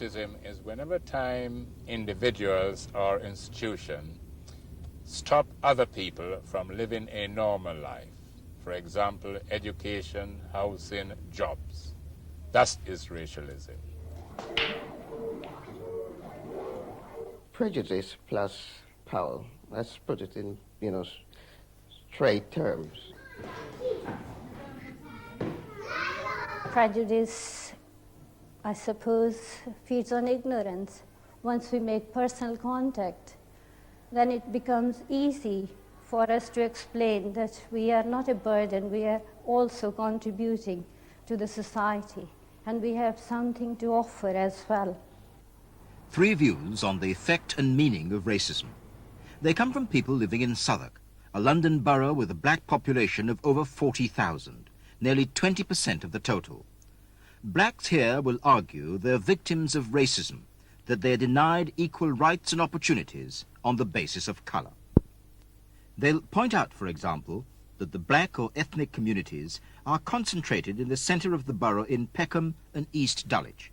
racism is whenever time individuals or institutions stop other people from living a normal life. For example, education, housing, jobs. That is racialism. Prejudice plus power. Let's put it in, straight terms. Prejudice, I suppose, feeds on ignorance. Once we make personal contact, then it becomes easy for us to explain that we are not a burden, we are also contributing to the society, and we have something to offer as well. 3 views on the effect and meaning of racism. They come from people living in Southwark, a London borough with a black population of over 40,000, nearly 20% of the total. Blacks here will argue they're victims of racism, that they're denied equal rights and opportunities on the basis of colour. They'll point out, for example, that the black or ethnic communities are concentrated in the centre of the borough in Peckham and East Dulwich.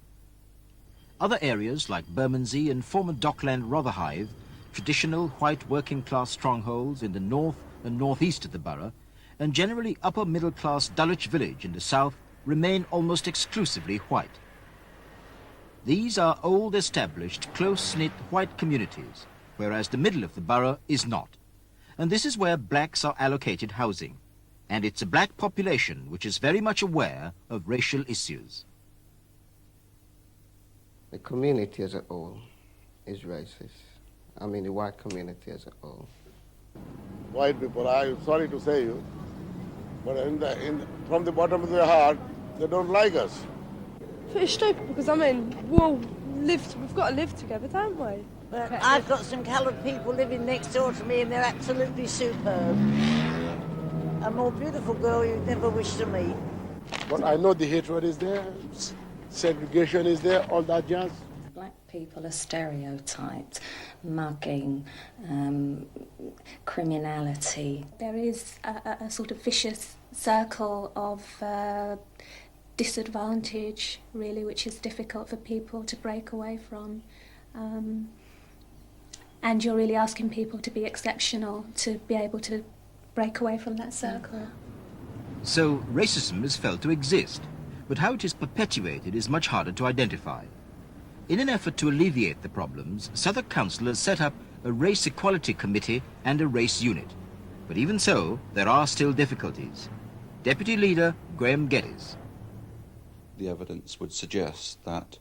Other areas like Bermondsey and former Dockland Rotherhithe, traditional white working-class strongholds in the north and northeast of the borough, and generally upper middle-class Dulwich Village in the south, remain almost exclusively white. These are old established, close-knit white communities, whereas the middle of the borough is not. And this is where blacks are allocated housing. And it's a black population which is very much aware of racial issues. The community as a whole is racist. I mean, the white community as a whole. White people, I'm sorry to say you, but from the bottom of their heart, they don't like us. It's stupid because, I mean, we've got to live together, don't we? But I've got some coloured people living next door to me and they're absolutely superb. A more beautiful girl you'd never wish to meet. But I know the hatred is there, segregation is there, all that jazz. Black people are stereotyped, mugging, criminality. There is a sort of vicious circle of disadvantage, really, which is difficult for people to break away from. And you're really asking people to be exceptional to be able to break away from that circle. So racism is felt to exist, but how it is perpetuated is much harder to identify. In an effort to alleviate the problems, Southwark councillors set up a race equality committee and a race unit. But even so, there are still difficulties. Deputy Leader Graham Geddes. The evidence would suggest that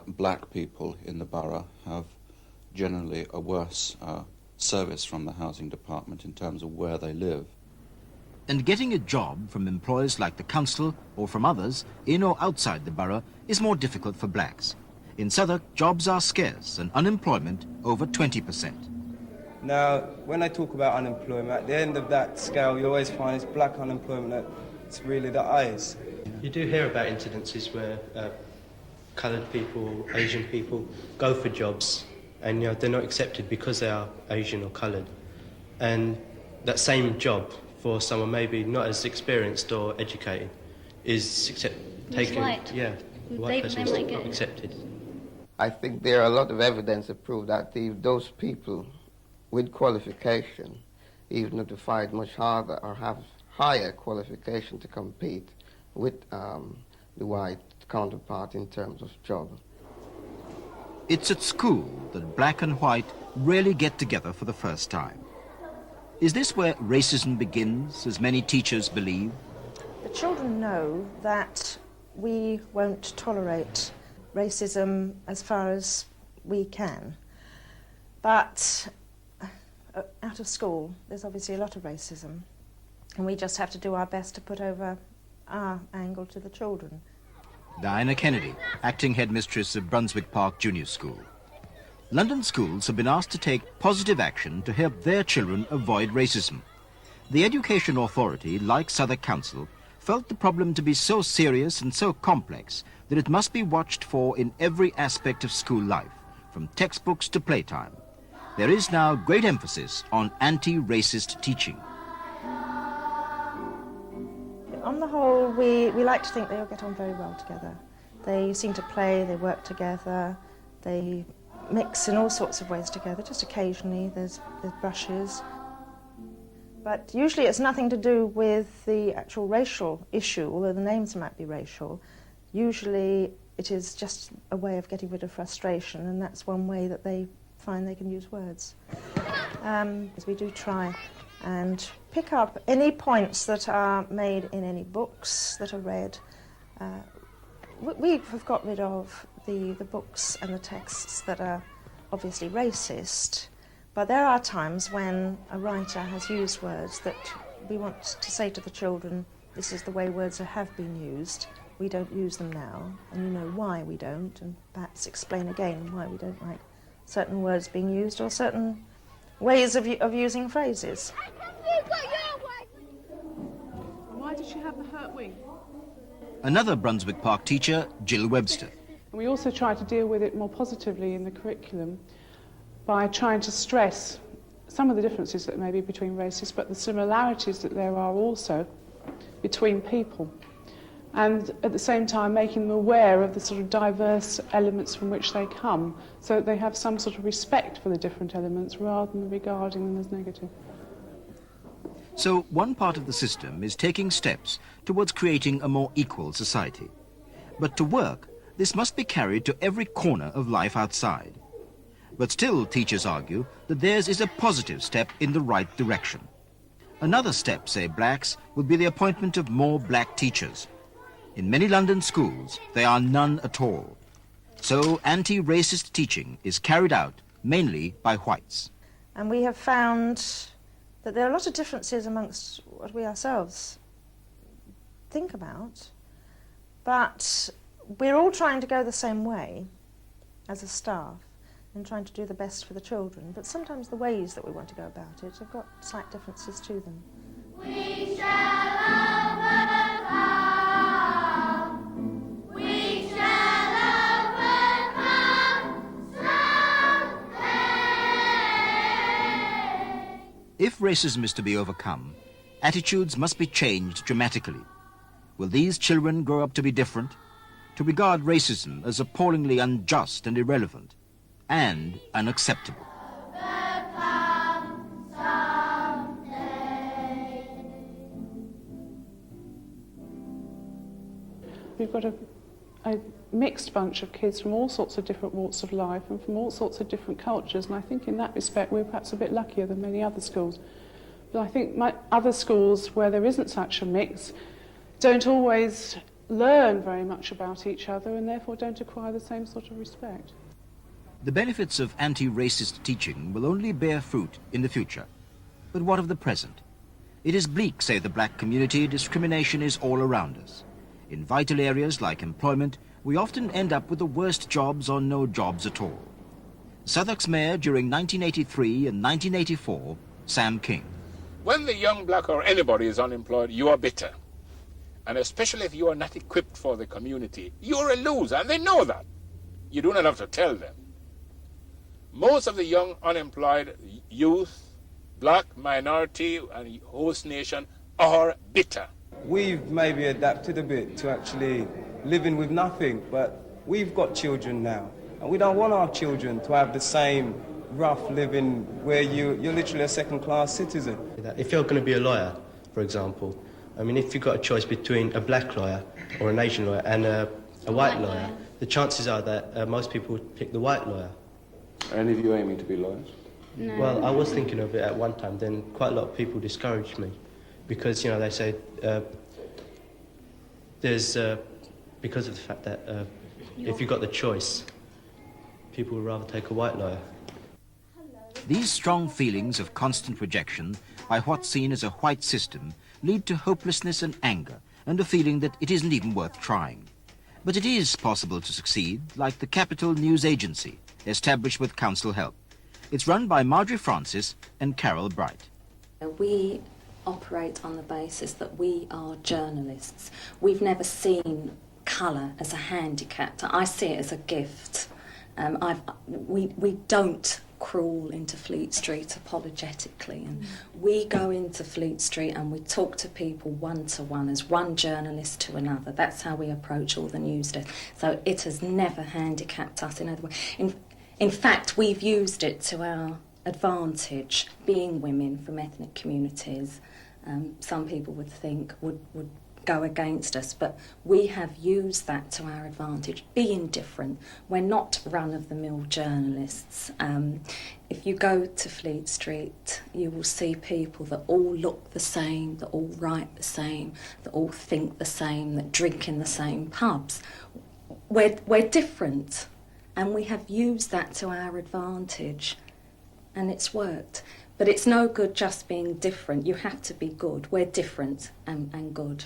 black people in the borough have generally a worse service from the housing department in terms of where they live. And getting a job from employers like the council or from others, in or outside the borough, is more difficult for blacks. In Southwark, jobs are scarce and unemployment over 20%. Now, when I talk about unemployment, at the end of that scale, you always find it's black unemployment that's really the highest. You do hear about incidences where coloured people, Asian people, go for jobs and they're not accepted because they are Asian or coloured. And that same job for someone maybe not as experienced or educated is taken. White. Yeah, the white person is not accepted. I think there are a lot of evidence to prove that those people with qualification, even if they fight much harder or have higher qualification to compete with the white counterpart in terms of job. It's at school that black and white really get together for the first time. Is this where racism begins, as many teachers believe? The children know that we won't tolerate racism as far as we can. But out of school, there's obviously a lot of racism, and we just have to do our best to put over our angle to the children. Diana Kennedy, acting headmistress of Brunswick Park Junior School. London schools have been asked to take positive action to help their children avoid racism. The Education Authority, like Southwark Council, felt the problem to be so serious and so complex that it must be watched for in every aspect of school life, from textbooks to playtime. There is now great emphasis on anti-racist teaching. On the whole, we like to think they all get on very well together. They seem to play, they work together, they mix in all sorts of ways together. Just occasionally there's brushes. But usually it's nothing to do with the actual racial issue, although the names might be racial. Usually it is just a way of getting rid of frustration, and that's one way that they find they can use words. As we do try and pick up any points that are made in any books that are read. We have got rid of the books and the texts that are obviously racist, but there are times when a writer has used words that we want to say to the children, this is the way words have been used, we don't use them now, and you know why we don't, and perhaps explain again why we don't like certain words being used or certain ways of using phrases. Why did she have the hurt wing? Another Brunswick Park teacher, Jill Webster. We also try to deal with it more positively in the curriculum by trying to stress some of the differences that may be between races, but the similarities that there are also between people. And at the same time making them aware of the sort of diverse elements from which they come, so that they have some sort of respect for the different elements rather than regarding them as negative. So one part of the system is taking steps towards creating a more equal society. But to work, this must be carried to every corner of life outside. But still, teachers argue that theirs is a positive step in the right direction. Another step, say blacks, would be the appointment of more black teachers. In many London schools, there are none at all. So anti-racist teaching is carried out mainly by whites. And we have found that there are a lot of differences amongst what we ourselves think about, but we're all trying to go the same way as a staff and trying to do the best for the children, but sometimes the ways that we want to go about it have got slight differences to them. We shall overcome. We shall overcome someday. If racism is to be overcome, attitudes must be changed dramatically. Will these children grow up to be different? To regard racism as appallingly unjust and irrelevant, and unacceptable. We've got a mixed bunch of kids from all sorts of different walks of life and from all sorts of different cultures, and I think in that respect we're perhaps a bit luckier than many other schools. But I think other schools where there isn't such a mix don't always learn very much about each other and therefore don't acquire the same sort of respect. The benefits of anti-racist teaching will only bear fruit in the future. But what of the present? It is bleak, say the black community, discrimination is all around us. In vital areas like employment, we often end up with the worst jobs or no jobs at all. Southwark's mayor during 1983 and 1984, Sam King. When the young black or anybody is unemployed, you are bitter. And especially if you are not equipped for the community, you're a loser, and they know that. You do not have to tell them. Most of the young unemployed youth, black, minority, and host nation are bitter. We've maybe adapted a bit to actually living with nothing, but we've got children now, and we don't want our children to have the same rough living where you're literally a second-class citizen. If you're going to be a lawyer, for example, I mean, if you've got a choice between a black lawyer or an Asian lawyer and a white lawyer, the chances are that most people would pick the white lawyer. Are any of you aiming to be lawyers? No. Well, I was thinking of it at one time, then quite a lot of people discouraged me because, you know, they say there's, because of the fact that if you've got the choice, people would rather take a white lawyer. These strong feelings of constant rejection by what's seen as a white system lead to hopelessness and anger and a feeling that it isn't even worth trying. But it is possible to succeed, like the Capital News Agency, established with council help. It's run by Marjorie Francis and Carol Bright. We operate on the basis that we are journalists. We've never seen colour as a handicap. I see it as a gift. We don't crawl into Fleet Street apologetically, and we go into Fleet Street and we talk to people one-to-one, as one journalist to another. That's how we approach all the news desks. So it has never handicapped us in other ways. In fact, we've used it to our advantage, being women from ethnic communities. Some people would think would go against us, but we have used that to our advantage, being different. We're not run-of-the-mill journalists. If you go to Fleet Street, you will see people that all look the same, that all write the same, that all think the same, that drink in the same pubs. We're different, and we have used that to our advantage, and it's worked. But it's no good just being different. You have to be good. We're different and good.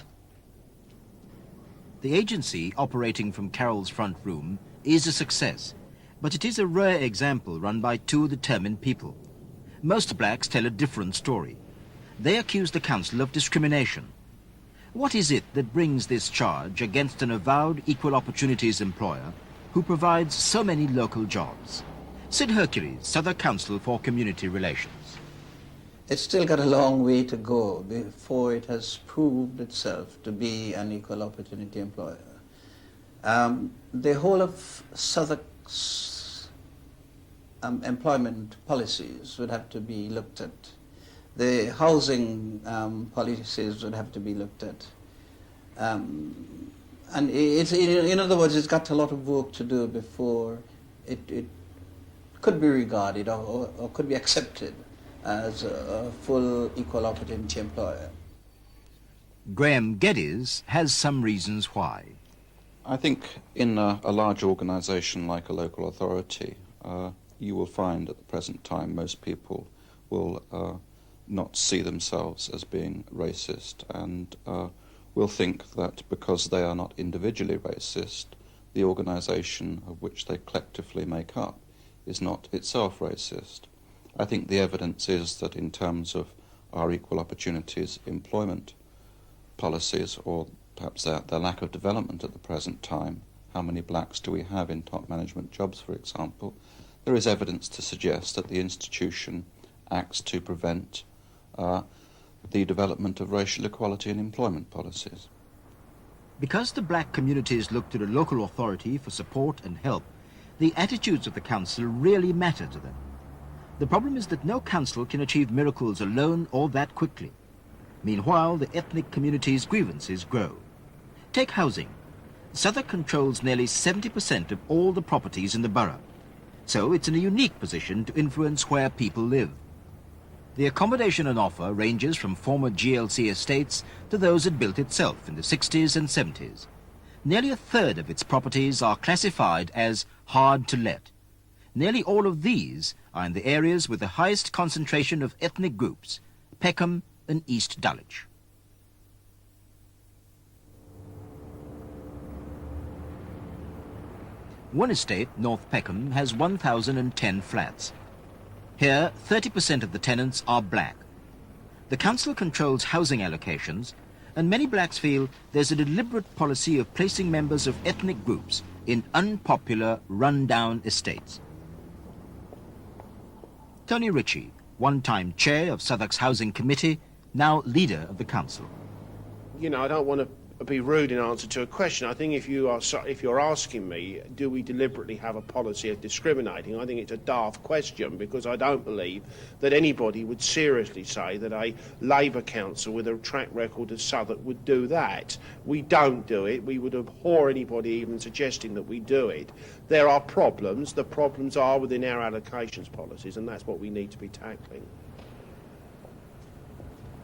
The agency operating from Carol's front room is a success, but it is a rare example run by two determined people. Most blacks tell a different story. They accuse the council of discrimination. What is it that brings this charge against an avowed equal opportunities employer who provides so many local jobs? Sid Hercules, Southwark Council for Community Relations. It's still got a long way to go before it has proved itself to be an equal opportunity employer. The whole of Southwark's employment policies would have to be looked at. The housing policies would have to be looked at. And it's, in other words, it's got a lot of work to do before it could be regarded or could be accepted as a full equal opportunity employer. Graham Geddes has some reasons why. I think in a large organisation like a local authority, you will find at the present time most people will not see themselves as being racist and will think that because they are not individually racist, the organisation of which they collectively make up is not itself racist. I think the evidence is that in terms of our equal opportunities employment policies, or perhaps their lack of development at the present time, how many blacks do we have in top management jobs, for example, there is evidence to suggest that the institution acts to prevent the development of racial equality in employment policies. Because the black communities look to the local authority for support and help, the attitudes of the council really matter to them. The problem is that no council can achieve miracles alone or that quickly. Meanwhile, the ethnic community's grievances grow. Take housing. Southwark controls nearly 70% of all the properties in the borough, so it's in a unique position to influence where people live. The accommodation on offer ranges from former GLC estates to those it built itself in the 60s and 70s. Nearly a third of its properties are classified as hard to let. Nearly all of these are in the areas with the highest concentration of ethnic groups, Peckham and East Dulwich. One estate, North Peckham, has 1,010 flats. Here, 30% of the tenants are black. The council controls housing allocations, and many blacks feel there's a deliberate policy of placing members of ethnic groups in unpopular, run-down estates. Tony Richie, one-time chair of Southwark's Housing Committee, now leader of the council. You know, I don't want to be rude in answer to a question. I think if you're asking me, do we deliberately have a policy of discriminating, I think it's a daft question, because I don't believe that anybody would seriously say that a Labour council with a track record of Southwark would do that. We don't do it. We would abhor anybody even suggesting that we do it. There are problems. The problems are within our allocations policies, and that's what we need to be tackling.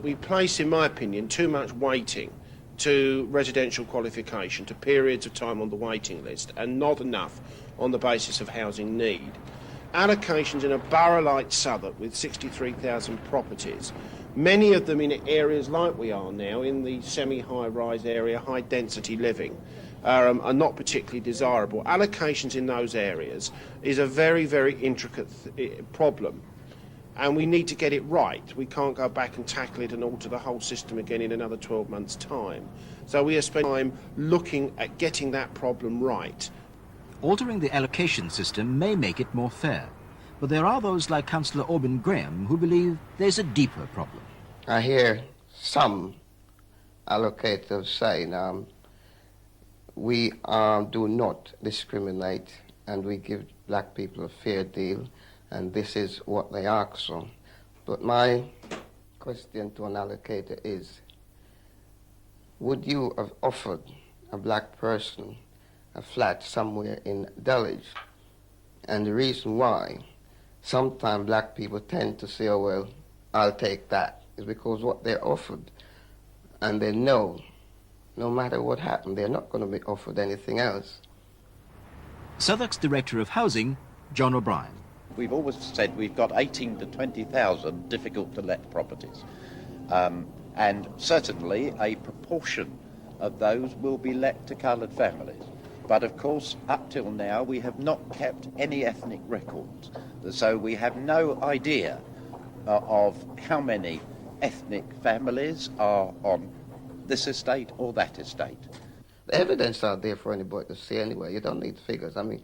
We place, in my opinion, too much weighting to residential qualification, to periods of time on the waiting list, and not enough on the basis of housing need. Allocations in a borough like Southwark with 63,000 properties, many of them in areas like we are now, in the semi-high-rise area, high-density living, are not particularly desirable. Allocations in those areas is a very, very intricate problem. And we need to get it right. We can't go back and tackle it and alter the whole system again in another 12 months' time. So we are spending time looking at getting that problem right. Altering the allocation system may make it more fair, But there are those like Councillor Orban Graham who believe there's a deeper problem. I hear some allocators saying we do not discriminate and we give black people a fair deal, and this is what they ask for. But my question to an allocator is, would you have offered a black person a flat somewhere in Dulwich? And the reason why sometimes black people tend to say, oh, well, I'll take that, is because what they're offered, and they know, no matter what happened, they're not going to be offered anything else. Southwark's Director of Housing, John O'Brien. We've always said we've got 18 to 20,000 difficult-to-let properties. And certainly a proportion of those will be let to coloured families. But of course, up till now, we have not kept any ethnic records. So we have no idea of how many ethnic families are on this estate or that estate. The evidence out there for anybody to see anyway. You don't need figures. I mean,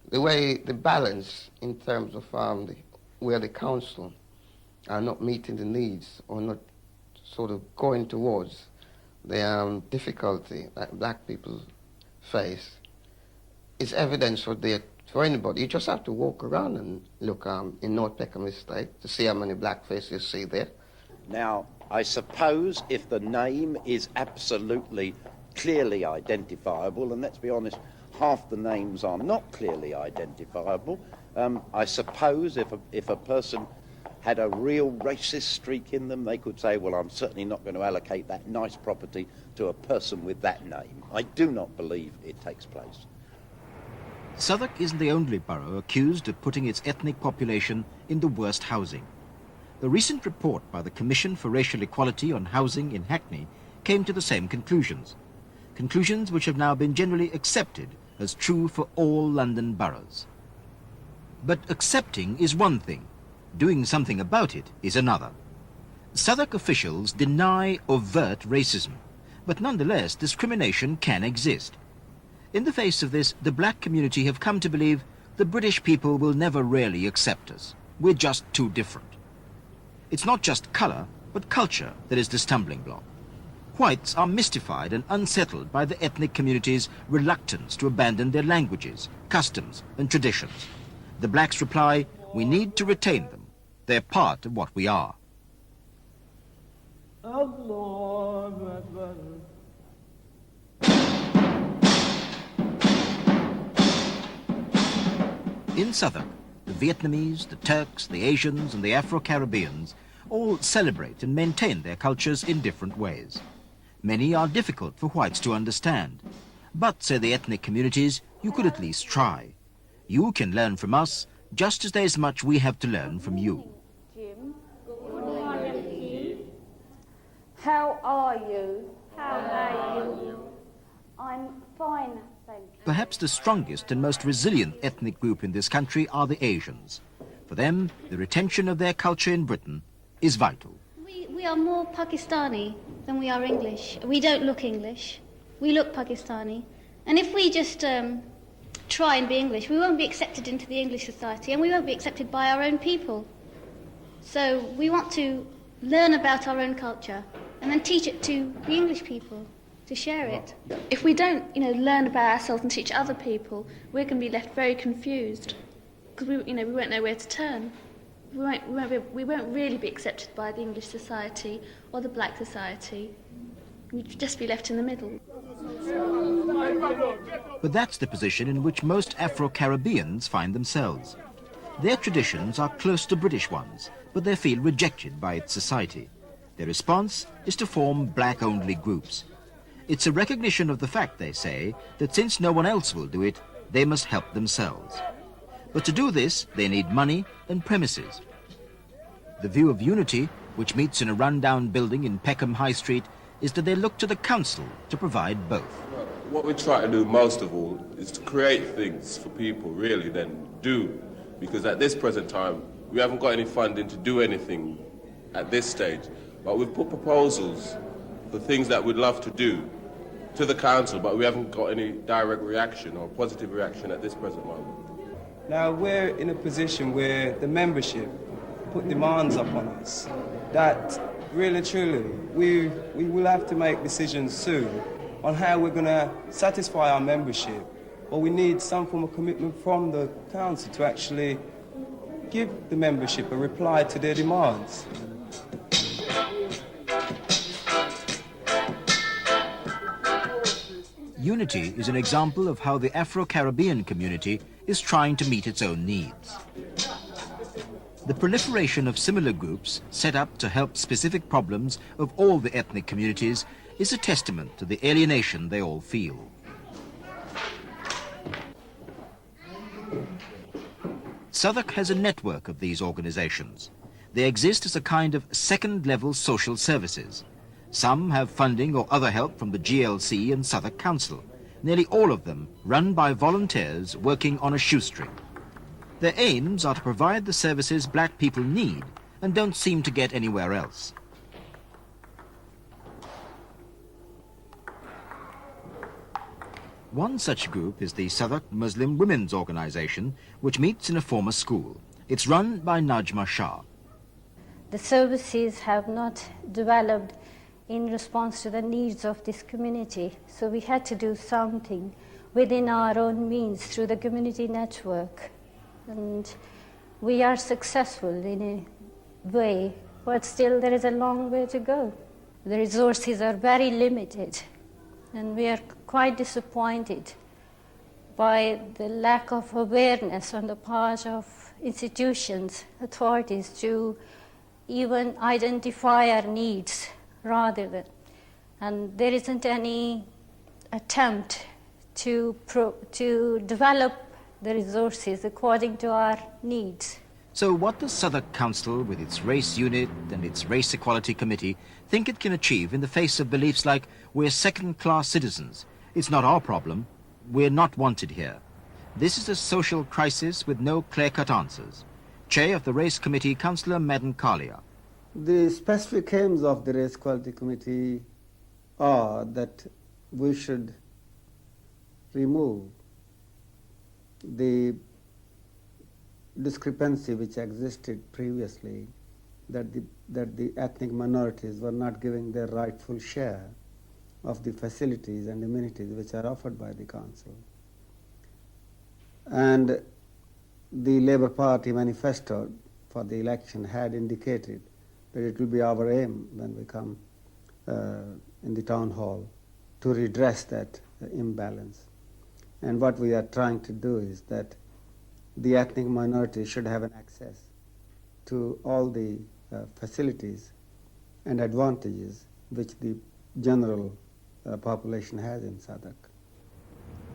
the balance in terms of where the council are not meeting the needs or not sort of going towards the difficulty that black people face is evidence for anybody. You just have to walk around and look in North Peckham Estate to see how many black faces you see there. Now, I suppose if the name is absolutely clearly identifiable, and let's be honest, half the names are not clearly identifiable, I suppose if a person had a real racist streak in them, they could say, well, I'm certainly not going to allocate that nice property to a person with that name. I do not believe it takes place. Southwark isn't the only borough accused of putting its ethnic population in the worst housing. The recent report by the Commission for Racial Equality on Housing in Hackney came to the same conclusions which have now been generally accepted as true for all London boroughs. But accepting is one thing. Doing something about it is another. Southwark officials deny overt racism, but nonetheless discrimination can exist. In the face of this, the black community have come to believe the British people will never really accept us. We're just too different. It's not just colour, but culture that is the stumbling block. Whites are mystified and unsettled by the ethnic community's reluctance to abandon their languages, customs and traditions. The blacks reply, we need to retain them. They're part of what we are. In Southwark, the Vietnamese, the Turks, the Asians and the Afro-Caribbeans all celebrate and maintain their cultures in different ways. Many are difficult for whites to understand. But, say the ethnic communities, you could at least try. You can learn from us just as there's much we have to learn from you. Jim. Good morning, Jim. How are you? How are you? I'm fine, thank you. Perhaps the strongest and most resilient ethnic group in this country are the Asians. For them, the retention of their culture in Britain is vital. We are more Pakistani than we are English. We don't look English. We look Pakistani. And if we just try and be English, we won't be accepted into the English society and we won't be accepted by our own people. So we want to learn about our own culture and then teach it to the English people, to share it. If we don't, learn about ourselves and teach other people, we're going to be left very confused because we won't know where to turn. We won't really be accepted by the English society or the black society. We'd just be left in the middle. But that's the position in which most Afro-Caribbeans find themselves. Their traditions are close to British ones, but they feel rejected by its society. Their response is to form black-only groups. It's a recognition of the fact, they say, that since no one else will do it, they must help themselves. But to do this, they need money and premises. The view of unity, which meets in a run-down building in Peckham High Street, is that they look to the council to provide both. What we try to do most of all is to create things for people really then do, because at this present time we haven't got any funding to do anything at this stage, but we've put proposals for things that we'd love to do to the council, but we haven't got any direct reaction or positive reaction at this present moment. Now we're in a position where the membership put demands upon us that really truly we will have to make decisions soon on how we're going to satisfy our membership, or we need some form of commitment from the council to actually give the membership a reply to their demands. Unity is an example of how the Afro-Caribbean community is trying to meet its own needs. The proliferation of similar groups set up to help specific problems of all the ethnic communities is a testament to the alienation they all feel. Southwark has a network of these organizations. They exist as a kind of second-level social services. Some have funding or other help from the GLC and Southwark Council. Nearly all of them run by volunteers working on a shoestring. Their aims are to provide the services black people need and don't seem to get anywhere else. One such group is the Southwark Muslim Women's Organization, which meets in a former school. It's run by Najma Shah. The services have not developed in response to the needs of this community, so we had to do something within our own means through the community network. And we are successful in a way, but still there is a long way to go. The resources are very limited, and we are quite disappointed by the lack of awareness on the part of institutions, authorities, to even identify our needs rather than, and there isn't any attempt to develop the resources according to our needs. So what does Southwark Council, with its race unit and its race equality committee, think it can achieve in the face of beliefs like, we're second-class citizens, it's not our problem, we're not wanted here? This is a social crisis with no clear-cut answers. Chair of the Race Committee, Councillor Madden Kalia. The specific aims of the Race Equality Committee are that we should remove the discrepancy which existed previously, that the ethnic minorities were not giving their rightful share of the facilities and amenities which are offered by the council. And the Labour Party manifesto for the election had indicated that it will be our aim when we come in the town hall to redress that imbalance. And what we are trying to do is that the ethnic minorities should have an access to all the facilities and advantages which the general population has in Southwark.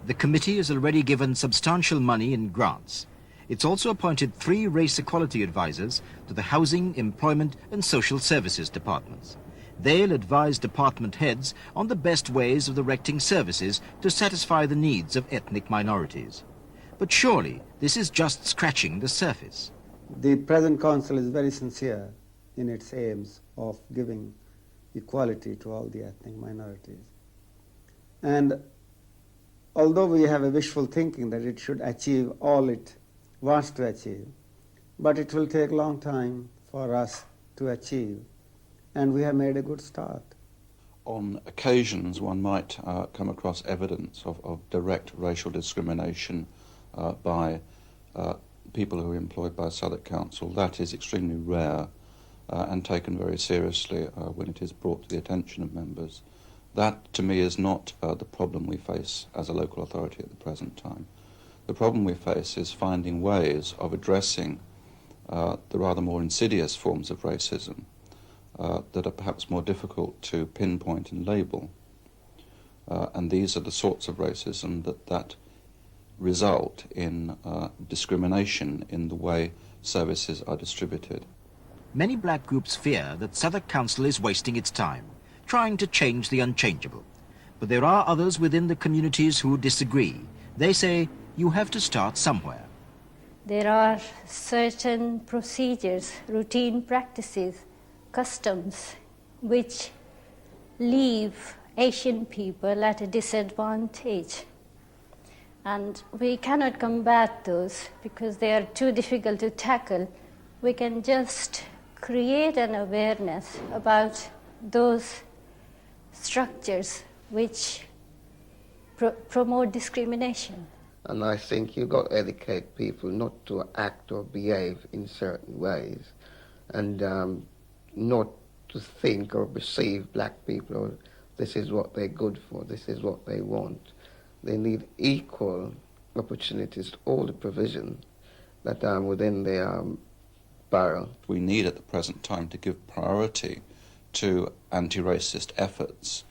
The committee has already given substantial money in grants. It's also appointed 3 race equality advisors to the Housing, Employment and Social Services departments. They'll advise department heads on the best ways of directing services to satisfy the needs of ethnic minorities. But surely this is just scratching the surface. The present council is very sincere in its aims of giving equality to all the ethnic minorities. And although we have a wishful thinking that it should achieve all it wants to achieve, but it will take a long time for us to achieve, and we have made a good start. On occasions, one might come across evidence of direct racial discrimination by people who are employed by Southwark Council. That is extremely rare and taken very seriously when it is brought to the attention of members. That, to me, is not the problem we face as a local authority at the present time. The problem we face is finding ways of addressing the rather more insidious forms of racism that are perhaps more difficult to pinpoint and label. And these are the sorts of racism that result in discrimination in the way services are distributed. Many black groups fear that Southwark Council is wasting its time, trying to change the unchangeable. But there are others within the communities who disagree. They say, you have to start somewhere. There are certain procedures, routine practices, customs, which leave Asian people at a disadvantage. And we cannot combat those because they are too difficult to tackle. We can just create an awareness about those structures which promote discrimination. And I think you've got to educate people not to act or behave in certain ways, and not to think or perceive black people, or this is what they're good for, this is what they want. They need equal opportunities, all the provision that are within their borough. We need at the present time to give priority to anti-racist efforts,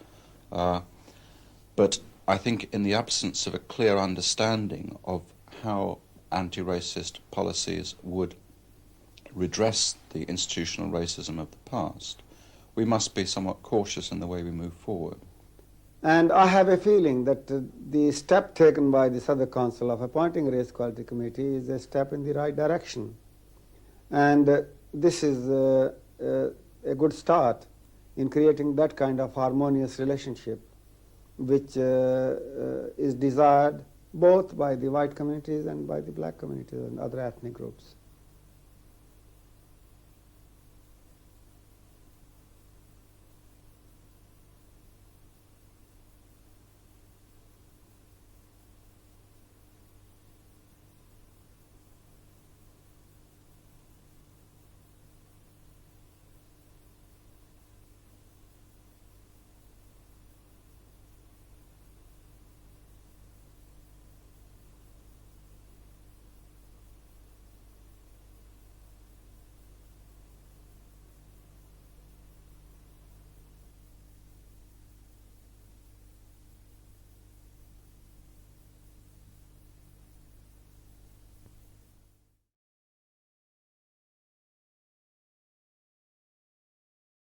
but I think in the absence of a clear understanding of how anti-racist policies would redress the institutional racism of the past, we must be somewhat cautious in the way we move forward. And I have a feeling that the step taken by the Southwark Council of appointing a Race Quality Committee is a step in the right direction. And this is a good start in creating that kind of harmonious relationship which is desired both by the white communities and by the black communities and other ethnic groups.